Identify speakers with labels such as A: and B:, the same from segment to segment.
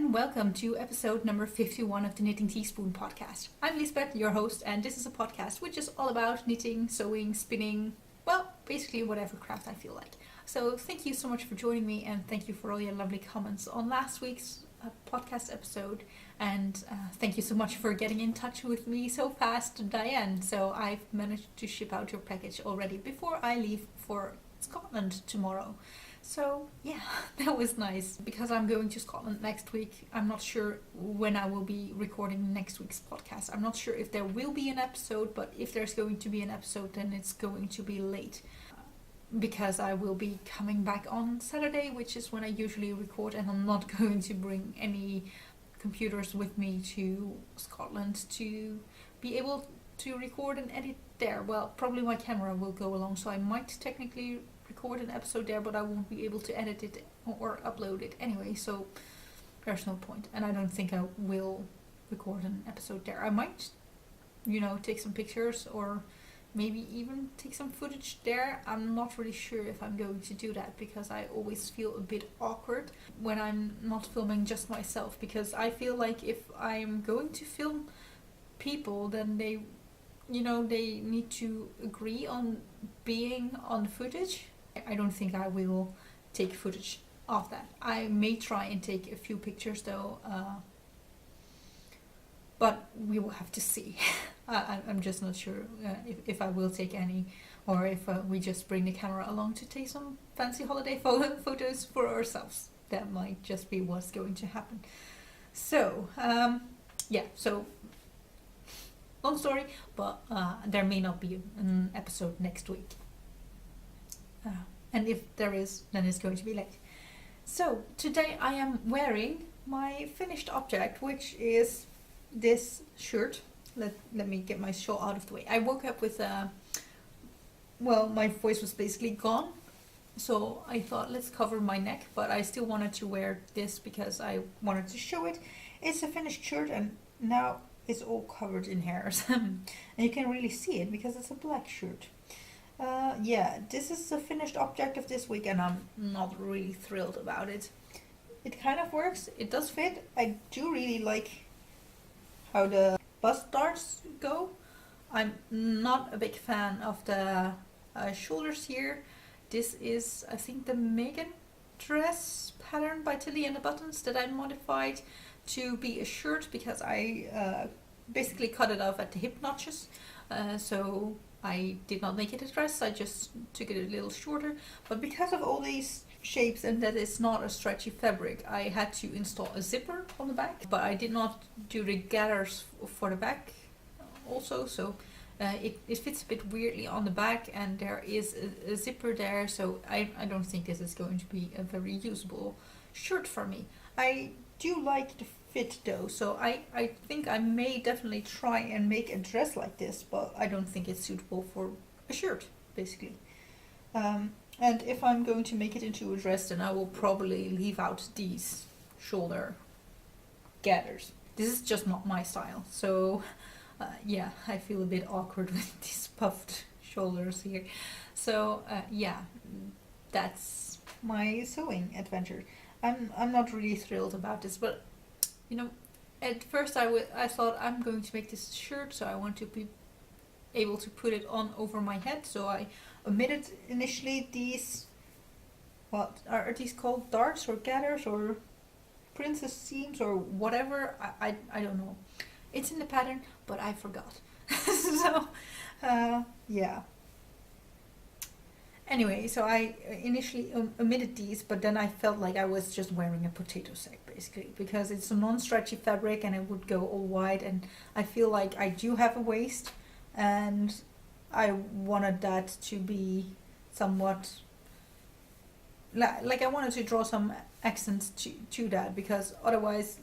A: and welcome to episode number 51 of the Knitting Teaspoon podcast. I'm Liesbeth, your host, and this is a podcast which is all about knitting, sewing, spinning, well, basically whatever craft I feel like. So thank you so much for joining me, and thank you for all your lovely comments on last week's podcast episode, and thank you so much for getting in touch with me so fast, Diane. So I've managed to ship out your package already before I leave for Scotland tomorrow. So yeah, that was nice, because I'm going to Scotland next week. I'm not sure when I will be recording next week's podcast. I'm not sure if there will be an episode, but if there's going to be an episode, then it's going to be late, because I will be coming back on Saturday, which is when I usually record, and I'm not going to bring any computers with me to Scotland to be able to record and edit there. Well, probably my camera will go along, so I might technically record an episode there, but I won't be able to edit it or upload it anyway, so there's no point. And I don't think I will record an episode there. I might, take some pictures or maybe even take some footage there. I'm not really sure if I'm going to do that, because I always feel a bit awkward when I'm not filming just myself, because I feel like if I'm going to film people, then they need to agree on being on footage. I don't think I will take footage of that. I may try and take a few pictures though, but we will have to see. I'm just not sure if I will take any, or if we just bring the camera along to take some fancy holiday photos for ourselves. That might just be what's going to happen. So, so long story, but there may not be an episode next week. And if there is, then it's going to be late. So today I am wearing my finished object, which is this shirt. Let me get my shawl out of the way. I woke up with my voice was basically gone, so I thought let's cover my neck, but I still wanted to wear this because I wanted to show it. It's a finished shirt, and now it's all covered in hairs. And you can really see it because it's a black shirt. This is the finished object of this week, and I'm not really thrilled about it. It kind of works, it does fit. I do really like how the bust darts go. I'm not a big fan of the shoulders here. This is, I think, the Megan dress pattern by Tilly and the Buttons that I modified to be a shirt, because I basically cut it off at the hip notches. So I did not make it a dress, I just took it a little shorter. But because of all these shapes and that it's not a stretchy fabric, I had to install a zipper on the back. But I did not do the gathers for the back also, so it fits a bit weirdly on the back, and there is a zipper there, so I don't think this is going to be a very usable shirt for me. I do like the fit though, so I think I may definitely try and make a dress like this, but I don't think it's suitable for a shirt, basically. And if I'm going to make it into a dress, then I will probably leave out these shoulder gathers. This is just not my style, so I feel a bit awkward with these puffed shoulders here. So that's my sewing adventure. I'm not really thrilled about this, but at first I thought I'm going to make this shirt, so I want to be able to put it on over my head. So I omitted initially these, what are these called, darts or gathers or princess seams or whatever. I don't know. It's in the pattern, but I forgot. So Anyway, so I initially omitted these, but then I felt like I was just wearing a potato sack, basically, because it's a non-stretchy fabric and it would go all wide, and I feel like I do have a waist, and I wanted that to be somewhat, like I wanted to draw some accents to that, because otherwise,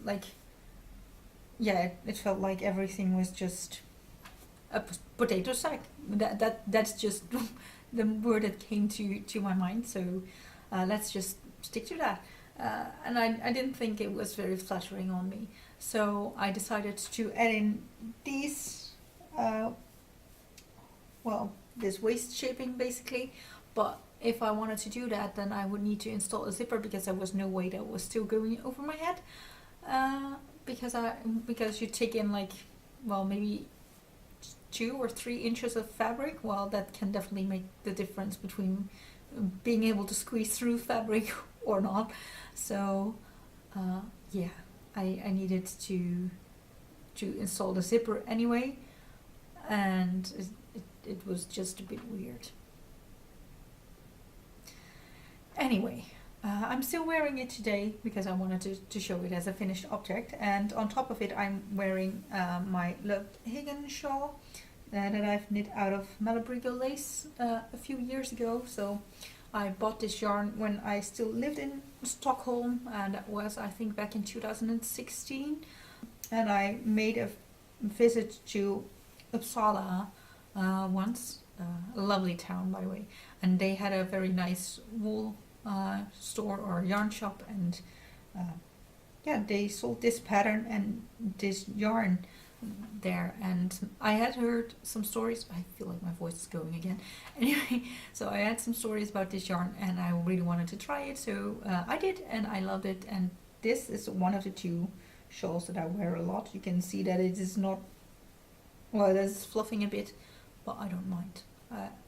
A: it felt like everything was just a potato sack. That's just the word that came to my mind, so let's just stick to that. And I didn't think it was very flattering on me, so I decided to add in these, this waist shaping basically. But if I wanted to do that, then I would need to install a zipper, because there was no way that was still going over my head. Because you take in like, well, maybe 2 or 3 inches of fabric. Well, that can definitely make the difference between being able to squeeze through fabric or not. So yeah, I needed to install the zipper anyway, and it was just a bit weird. Anyway, I'm still wearing it today because I wanted to show it as a finished object, and on top of it I'm wearing my loved Higgin shawl that I've knit out of Mamelucker lace a few years ago. So I bought this yarn when I still lived in Stockholm, and that was, I think, back in 2016. And I made a visit to Uppsala once, a lovely town by the way, and they had a very nice wool store or yarn shop, and yeah, they sold this pattern and this yarn there, and I had heard some stories. I feel like my voice is going again. Anyway, so I had some stories about this yarn and I really wanted to try it, so I did, and I loved it. And this is one of the 2 shawls that I wear a lot. You can see that it is not, well, it is fluffing a bit, but I don't mind.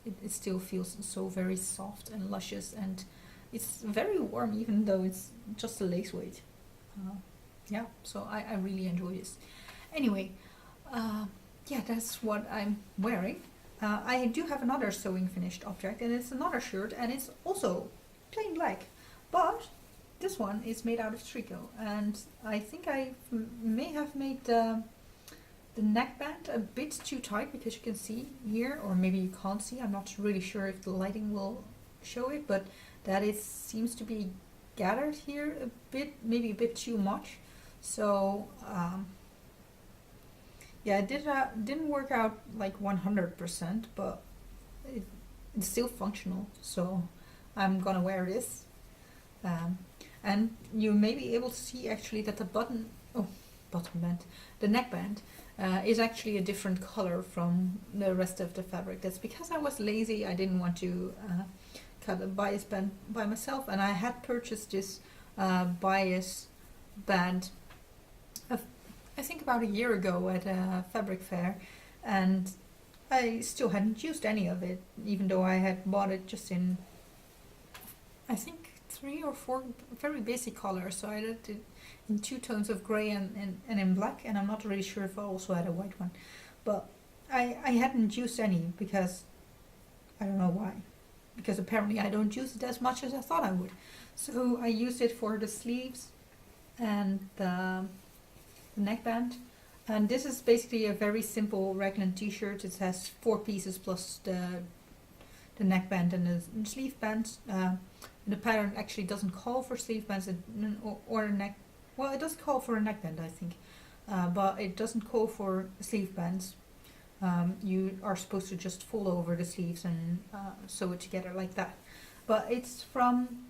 A: It still feels so very soft and luscious, and it's very warm even though it's just a lace weight. Yeah, so I really enjoy this. Anyway, yeah, that's what I'm wearing. I do have another sewing finished object, and it's another shirt, and it's also plain black, but this one is made out of tricot, and I think I may have made the neckband a bit too tight, because you can see here, or maybe you can't see, I'm not really sure if the lighting will show it, but that it seems to be gathered here a bit, maybe a bit too much. So yeah, it didn't work out like 100%, but it's still functional, so I'm gonna wear this. And you may be able to see actually that the the neckband is actually a different color from the rest of the fabric. That's because I was lazy. I didn't want to cut a bias band by myself, and I had purchased this bias band I think about a year ago at a fabric fair, and I still hadn't used any of it, even though I had bought it just in, I think, 3 or 4 very basic colors. So I did it in 2 tones of grey and in black, and I'm not really sure if I also had a white one, but I hadn't used any because I don't know why, because apparently I don't use it as much as I thought I would. So I used it for the sleeves and the neckband, and this is basically a very simple raglan t-shirt. It has 4 pieces plus the neckband and the sleeve bands. The pattern actually doesn't call for sleeve bands or a neck. Well, it does call for a neckband, I think, but it doesn't call for sleeve bands. You are supposed to just fold over the sleeves and sew it together like that. But it's from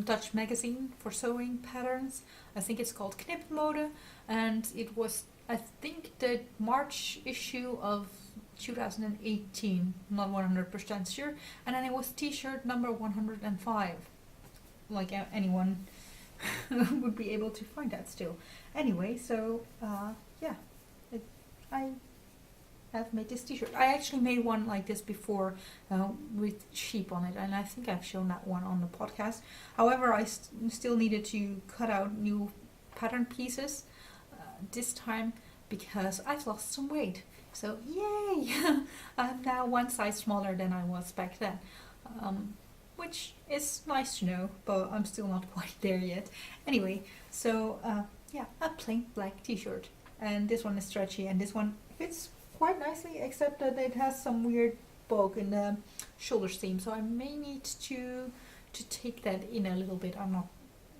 A: Dutch magazine for sewing patterns. I think it's called Knipmode, and it was, I think, the March issue of 2018, not 100% sure, and then it was t-shirt number 105, like anyone would be able to find that still. Anyway, so yeah, I have made this t-shirt. I actually made one like this before with sheep on it, and I think I've shown that one on the podcast. However, I still needed to cut out new pattern pieces this time because I've lost some weight. So yay! I'm now 1 size smaller than I was back then, which is nice to know, but I'm still not quite there yet. Anyway, so yeah, a plain black t-shirt, and this one is stretchy, and this one fits quite nicely, except that it has some weird bulk in the shoulder seam, so I may need to take that in a little bit. I'm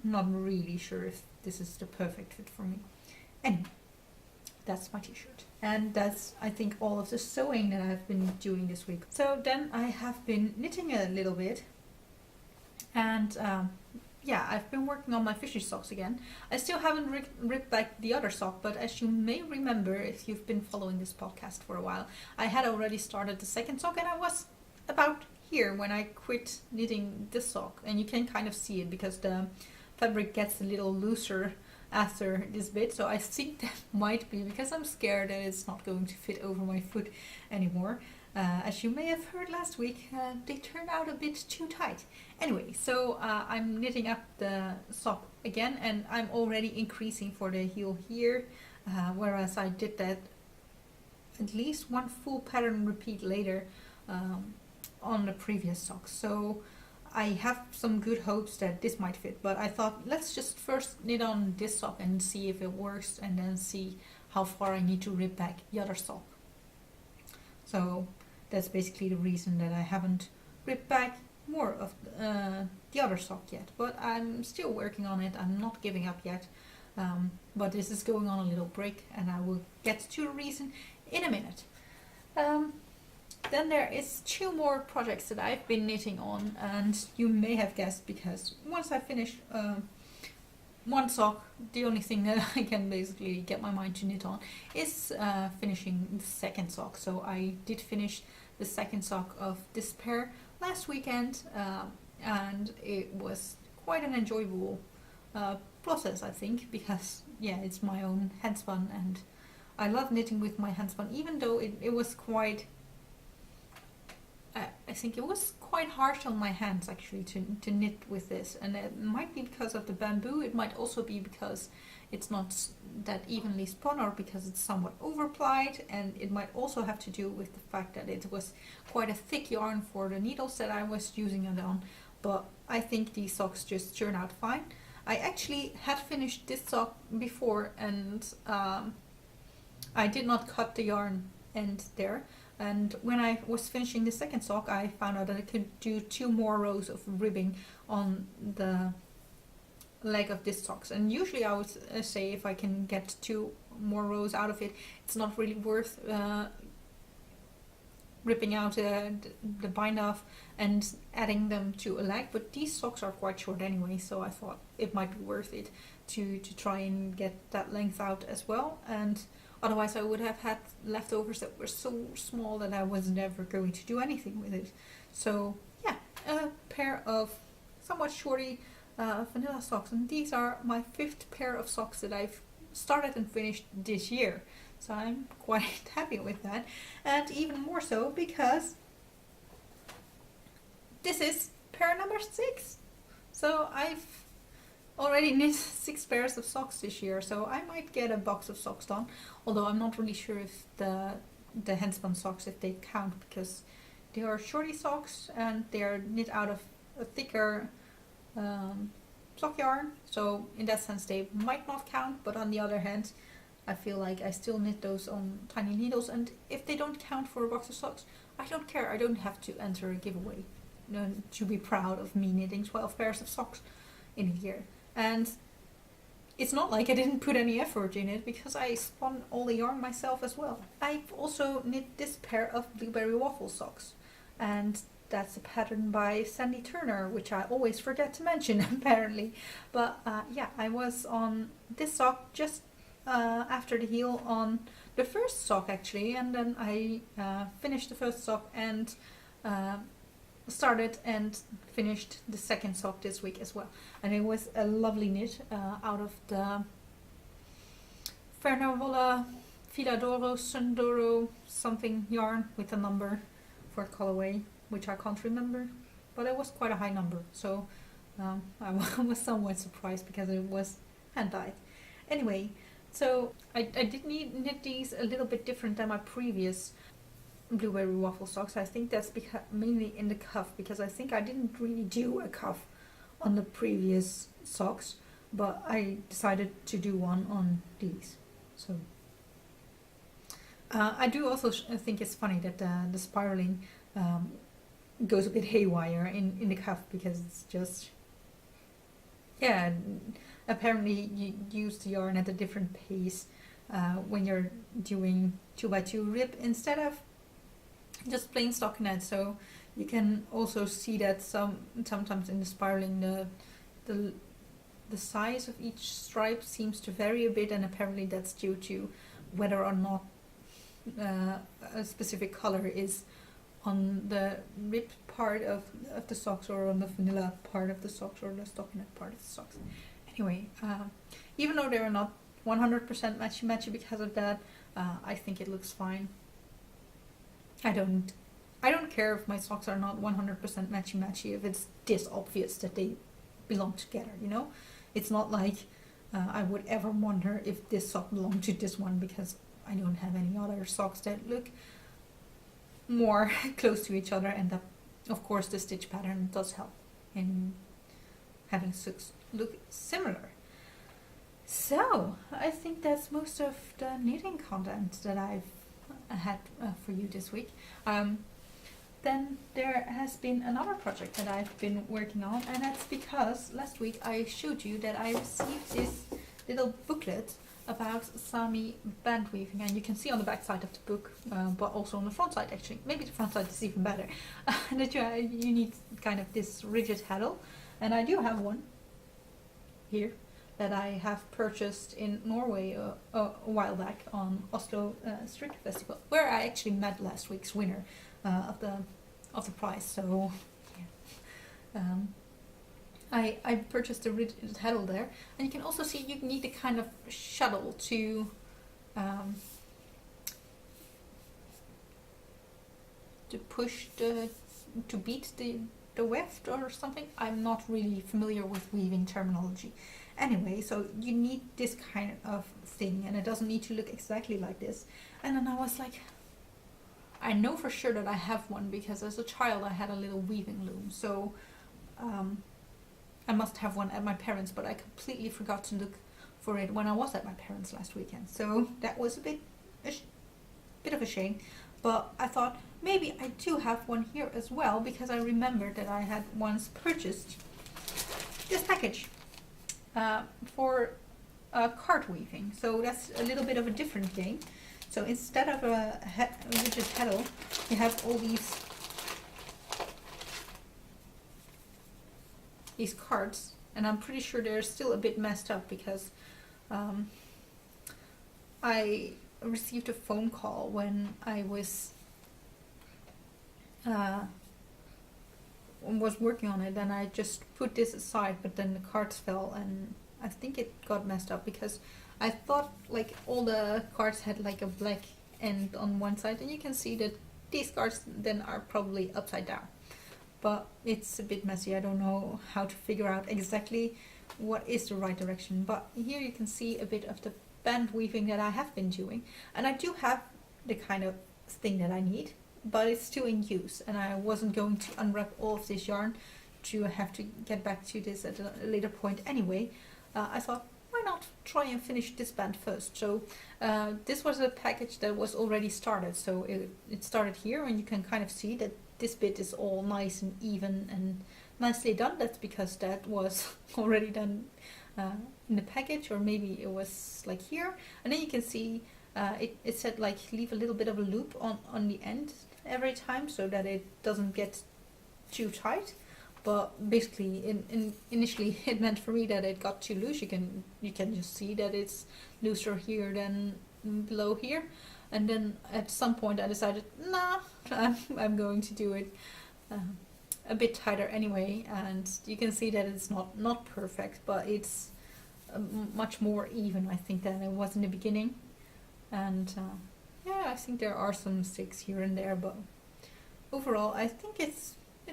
A: not really sure if this is the perfect fit for me. Anyway, that's my t-shirt, and that's, I think, all of the sewing that I've been doing this week. So then I have been knitting a little bit, and yeah, I've been working on my fishy socks again. I still haven't ripped back the other sock, but as you may remember if you've been following this podcast for a while, I had already started the second sock, and I was about here when I quit knitting this sock, and you can kind of see it because the fabric gets a little looser after this bit, so I think that might be because I'm scared that it's not going to fit over my foot anymore. As you may have heard last week, they turned out a bit too tight. Anyway, so I'm knitting up the sock again, and I'm already increasing for the heel here, whereas I did that at least one full pattern repeat later on the previous sock. So I have some good hopes that this might fit, but I thought let's just first knit on this sock and see if it works, and then see how far I need to rip back the other sock. So that's basically the reason that I haven't ripped back more of the other sock yet, but I'm still working on it. I'm not giving up yet, but this is going on a little break, and I will get to the reason in a minute. Then there is 2 more projects that I've been knitting on, and you may have guessed, because once I finish one sock, the only thing that I can basically get my mind to knit on is finishing the second sock. So I did finish the second sock of this pair last weekend, and it was quite an enjoyable process, I think, because yeah, it's my own handspun, and I love knitting with my handspun, even though it was quite, I think it was quite harsh on my hands actually to knit with this, and it might be because of the bamboo. It might also be because it's not that evenly spun, or because it's somewhat overplied, and it might also have to do with the fact that it was quite a thick yarn for the needles that I was using it on. But I think these socks just turn out fine. I actually had finished this sock before, and I did not cut the yarn end there. And when I was finishing the second sock, I found out that I could do 2 more rows of ribbing on the leg of this sock. And usually I would say if I can get 2 more rows out of it, it's not really worth ripping out the bind off and adding them to a leg. But these socks are quite short anyway, so I thought it might be worth it to try and get that length out as well. And otherwise I would have had leftovers that were so small that I was never going to do anything with it. So yeah, a pair of somewhat shorty vanilla socks, and these are my 5th pair of socks that I've started and finished this year. So I'm quite happy with that, and even more so because this is pair number 6. So I've already knit 6 pairs of socks this year, so I might get a box of socks done, although I'm not really sure if the handspun socks, if they count, because they are shorty socks and they are knit out of a thicker sock yarn, so in that sense they might not count. But on the other hand, I feel like I still knit those on tiny needles, and if they don't count for a box of socks, I don't care. I don't have to enter a giveaway to be proud of me knitting 12 pairs of socks in a year. And it's not like I didn't put any effort in it, because I spun all the yarn myself as well. I've also knit this pair of blueberry waffle socks, and that's a pattern by Sandy Turner, which I always forget to mention apparently. But yeah, I was on this sock just after the heel on the first sock actually, and then I finished the first sock and started and finished the second sock this week as well. And it was a lovely knit out of the Fernarolla Filadoro Sundoro something yarn with a number for colorway, which I can't remember, but it was quite a high number, so I was somewhat surprised because it was hand dyed. Anyway, so I did knit these a little bit different than my previous blueberry waffle socks. I think that's mainly in the cuff, because I think I didn't really do a cuff on the previous socks, but I decided to do one on these. So I do also think it's funny that the spiraling goes a bit haywire in the cuff, because it's just, yeah, apparently you use the yarn at a different pace when you're doing 2x2 rib instead of just plain stockinette. So you can also see that sometimes in the spiraling the size of each stripe seems to vary a bit, and apparently that's due to whether or not a specific color is on the rib part of the socks, or on the vanilla part of the socks, or the stockinette part of the socks. Anyway, even though they're not 100% matchy because of that, I think it looks fine. I don't care if my socks are not 100% matchy if it's this obvious that they belong together, you know? It's not like I would ever wonder if this sock belonged to this one, because I don't have any other socks that look more close to each other, and of course the stitch pattern does help in having socks look similar. So I think that's most of the knitting content that I've had for you this week. Then there has been another project that I've been working on, and that's because last week I showed you that I received this little booklet about Sámi bandweaving, and you can see on the back side of the book, but also on the front side actually, maybe the front side is even better, that you need kind of this rigid handle, and I do have one here that I have purchased in Norway a while back on Oslo Strict Festival, where I actually met last week's winner of the prize. So yeah. I purchased a rigid handle there, and you can also see you need a kind of shuttle to push to beat the weft or something. I'm not really familiar with weaving terminology. Anyway, so you need this kind of thing, and it doesn't need to look exactly like this. And then I was like, I know for sure that I have one, because as a child I had a little weaving loom, so I must have one at my parents', but I completely forgot to look for it when I was at my parents' last weekend, so that was a bit of a shame. But I thought maybe I do have one here as well, because I remembered that I had once purchased this package for card weaving, so that's a little bit of a different game. So instead of a rigid handle, you have all these cards, and I'm pretty sure they're still a bit messed up, because I received a phone call when I was working on it, and I just put this aside, but then the cards fell, and I think it got messed up, because I thought like all the cards had like a black end on one side, and you can see that these cards then are probably upside down, but it's a bit messy. I don't know how to figure out exactly what is the right direction, but here you can see a bit of the band weaving that I have been doing, and I do have the kind of thing that I need, but it's still in use, and I wasn't going to unwrap all of this yarn to have to get back to this at a later point anyway. I thought, why not try and finish this band first? So this was a package that was already started, so it started here, and you can kind of see that this bit is all nice and even and nicely done. That's because that was already done in the package, or maybe it was like here, and then you can see it said like leave a little bit of a loop on the end every time, so that it doesn't get too tight. But basically, initially it meant for me that it got too loose. You can just see that it's looser here than below here, and then at some point I decided, nah, I'm going to do it a bit tighter anyway. And you can see that it's not perfect, but it's much more even, I think, than it was in the beginning. And yeah, I think there are some mistakes here and there, but overall I think it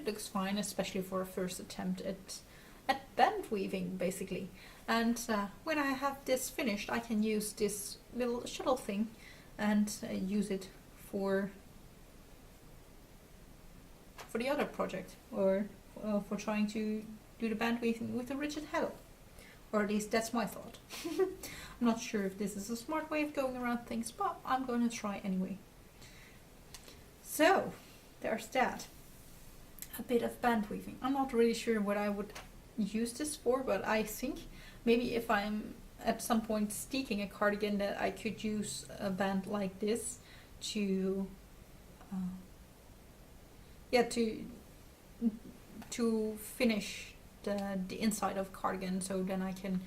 A: looks fine, especially for a first attempt at band weaving, basically. And when I have this finished, I can use this little shuttle thing and use it for the other project, or for trying to do the band weaving with a rigid handle. Or at least that's my thought. I'm not sure if this is a smart way of going around things, but I'm going to try anyway. So there's that. A bit of band weaving. I'm not really sure what I would use this for, but I think maybe if I'm at some point steeking a cardigan, that I could use a band like this to finish the inside of cardigan, so then I can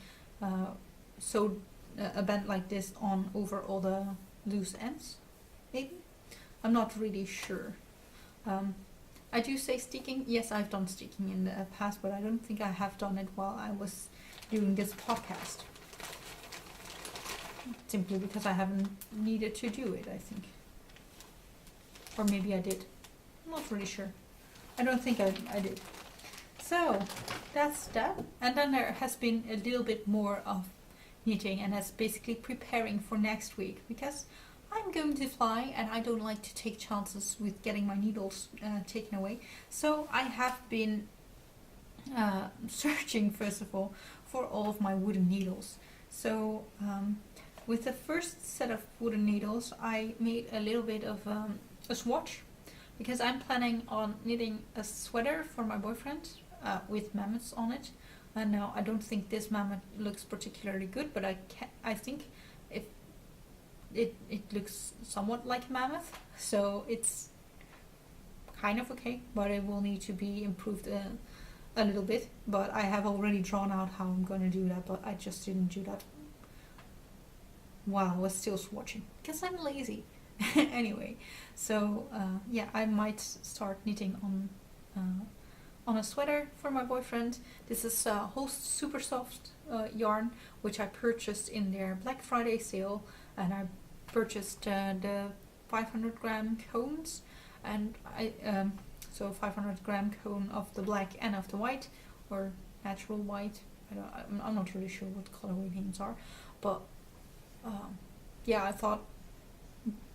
A: sew a band like this on over all the loose ends, maybe? I'm not really sure. I do say steeking. Yes, I've done steeking in the past, but I don't think I have done it while I was doing this podcast. Simply because I haven't needed to do it, I think. Or maybe I did. I'm not really sure. I don't think I did. So, that's that. And then there has been a little bit more of knitting, and that's basically preparing for next week, because I'm going to fly and I don't like to take chances with getting my needles taken away. So I have been searching, first of all, for all of my wooden needles. So with the first set of wooden needles, I made a little bit of a swatch, because I'm planning on knitting a sweater for my boyfriend with mammoths on it. And now I don't think this mammoth looks particularly good, but I think if it looks somewhat like a mammoth, so it's kind of okay, but it will need to be improved a little bit. But I have already drawn out how I'm going to do that, but I just didn't do that while I was still swatching, because I'm lazy. Anyway, so yeah, I might start knitting on a sweater for my boyfriend. This is Host Super Soft yarn, which I purchased in their Black Friday sale, and I purchased the 500 gram cones, and so 500 gram cone of the black and of the white, or natural white. I'm not really sure what colorway names are, but yeah, I thought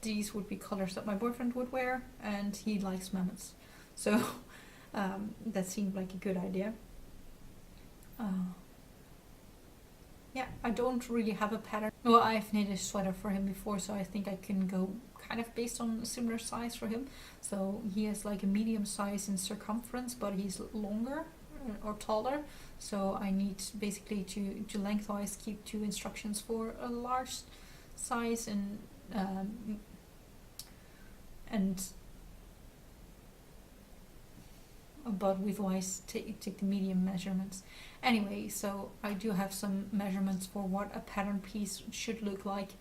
A: these would be colors that my boyfriend would wear, and he likes mammoths, so that seemed like a good idea. Yeah, I don't really have a pattern. Well, I've knit a sweater for him before, so I think I can go kind of based on a similar size for him. So he has like a medium size in circumference, but he's longer or taller. So I need basically to lengthwise keep 2 instructions for a large size and but width-wise take the medium measurements. Anyway, so I do have some measurements for what a pattern piece should look like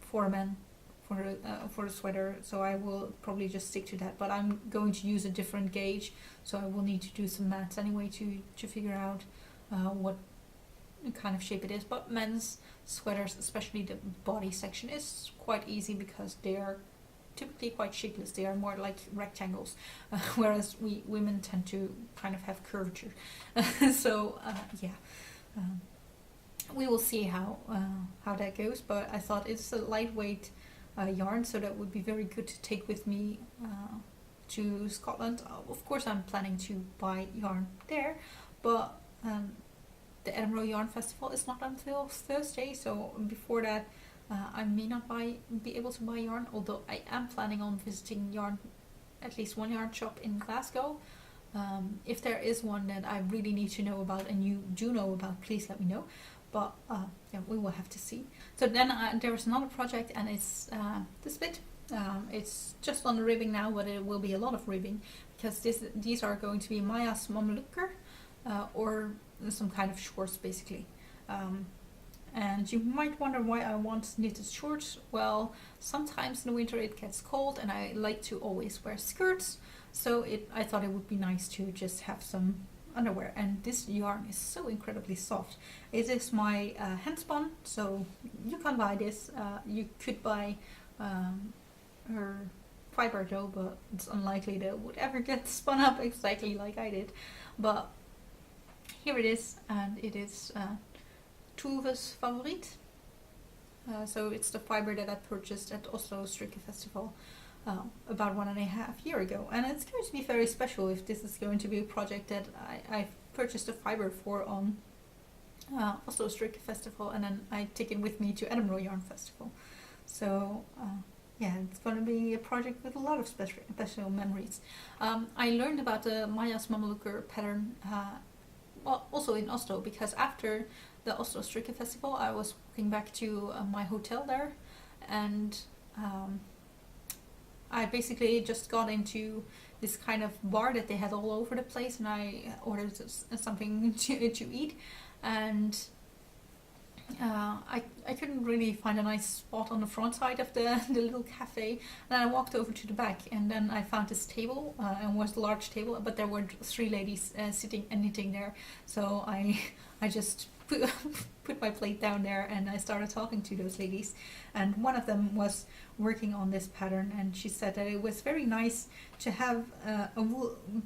A: for a man, for a sweater, so I will probably just stick to that, but I'm going to use a different gauge, so I will need to do some maths anyway to figure out what kind of shape it is. But men's sweaters, especially the body section, is quite easy because they are typically quite shapeless. They are more like rectangles, whereas we women tend to kind of have curvature. So yeah, we will see how that goes. But I thought it's a lightweight yarn, so that would be very good to take with me to Scotland. Of course, I'm planning to buy yarn there, but the Edinburgh Yarn Festival is not until Thursday, so before that I may not be able to buy yarn, although I am planning on visiting at least one yarn shop in Glasgow. If there is one that I really need to know about and you do know about, please let me know. But yeah, we will have to see. So then there is another project, and it's this bit. It's just on the ribbing now, but it will be a lot of ribbing, because these are going to be Maja's Mamelucker, or some kind of shorts basically. And you might wonder why I want knitted shorts. Well, sometimes in the winter it gets cold and I like to always wear skirts, so I thought it would be nice to just have some underwear. And this yarn is so incredibly soft. It is my Handspun, so you can buy this. You could buy her fiber though, but it's unlikely that it would ever get spun up exactly like I did. But here it is, and it is Tuve's Favorit. So it's the fiber that I purchased at Oslo Strikke Festival about 1.5 years ago, and it's going to be very special if this is going to be a project that I've purchased a fiber for on Oslo Strikke Festival, and then I take it with me to Edinburgh Yarn Festival. So yeah, it's going to be a project with a lot of special memories. I learned about the Maja's Mamelucker pattern well, also in Oslo, because after the Oslo Strikke Festival I was walking back to my hotel there, and I basically just got into this kind of bar that they had all over the place, and I ordered something to eat, and I couldn't couldn't really find a nice spot on the front side of the little cafe, and I walked over to the back, and then I found this table, and it was a large table, but there were 3 ladies sitting and knitting there. So I just put my plate down there, and I started talking to those ladies, and one of them was working on this pattern, and she said that it was very nice to have a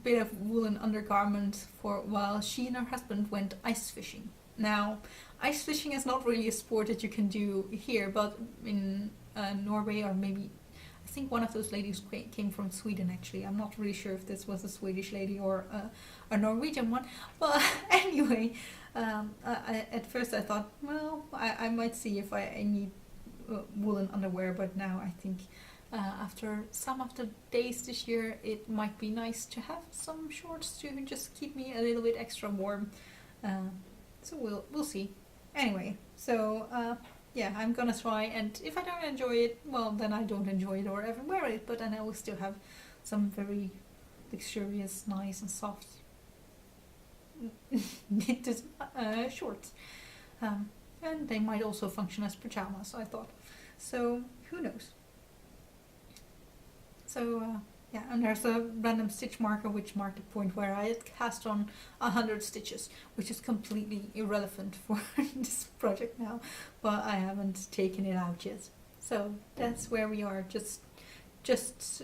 A: bit of woolen undergarment for while she and her husband went ice fishing. Now, ice fishing is not really a sport that you can do here, but in Norway, or maybe I think one of those ladies came from Sweden actually. I'm not really sure if this was a Swedish lady or a Norwegian one. But anyway, at first I thought, well, I might see if I need woolen underwear, but now I think after some of the days this year, it might be nice to have some shorts to just keep me a little bit extra warm. So we'll see. Anyway, so yeah, I'm gonna try, and if I don't enjoy it, well, then I don't enjoy it or ever wear it, but then I will still have some very luxurious, nice and soft knitted shorts. And they might also function as pajamas, I thought. So, who knows? So, yeah, and there's a random stitch marker which marked the point where I had cast on 100 stitches, which is completely irrelevant for this project now, but I haven't taken it out yet. So that's where we are, just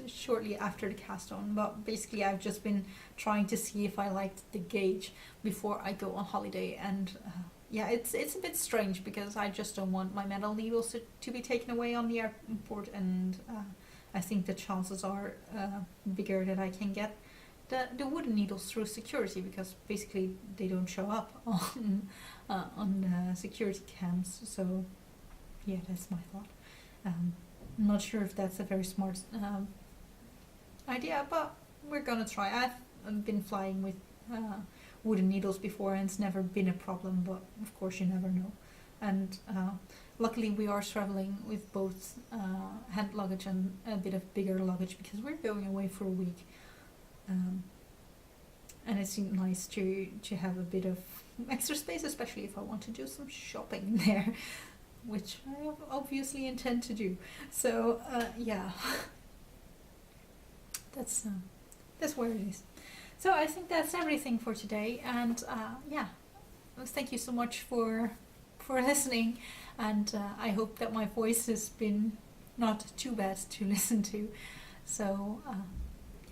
A: shortly after the cast on. But basically I've just been trying to see if I liked the gauge before I go on holiday, and yeah, it's a bit strange because I just don't want my metal needles to be taken away on the airport, and I think the chances are bigger that I can get the wooden needles through security, because basically they don't show up on security cams. So yeah, that's my thought. I'm not sure if that's a very smart idea, but we're gonna try. I've been flying with wooden needles before, and it's never been a problem, but of course you never know. And luckily we are traveling with both hand luggage and a bit of bigger luggage, because we're going away for a week, and it seemed nice to have a bit of extra space, especially if I want to do some shopping there, which I obviously intend to do. So yeah, that's where it is. So I think that's everything for today, and yeah, thank you so much for listening, and I hope that my voice has been not too bad to listen to. So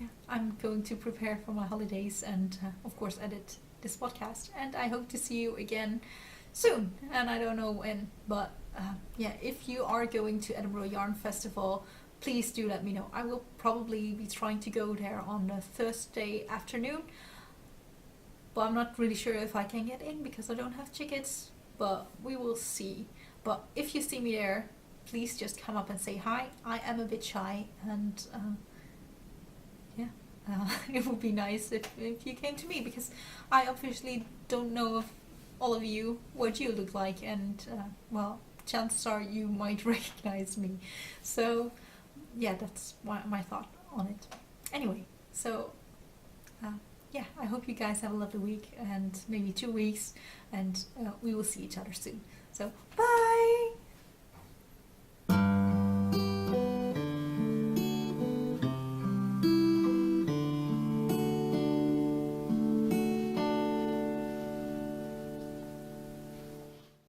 A: yeah, I'm going to prepare for my holidays, and of course edit this podcast, and I hope to see you again soon, and I don't know when, but yeah, if you are going to Edinburgh Yarn Festival, please do let me know. I will probably be trying to go there on a Thursday afternoon, but I'm not really sure if I can get in because I don't have tickets, but we will see. But if you see me there, please just come up and say hi. I am a bit shy, and yeah, it would be nice if you came to me, because I obviously don't know of all of you what you look like, and well, chances are you might recognize me. So yeah, that's my thought on it. Anyway, so yeah, I hope you guys have a lovely week, and maybe 2 weeks, and we will see each other soon. So bye!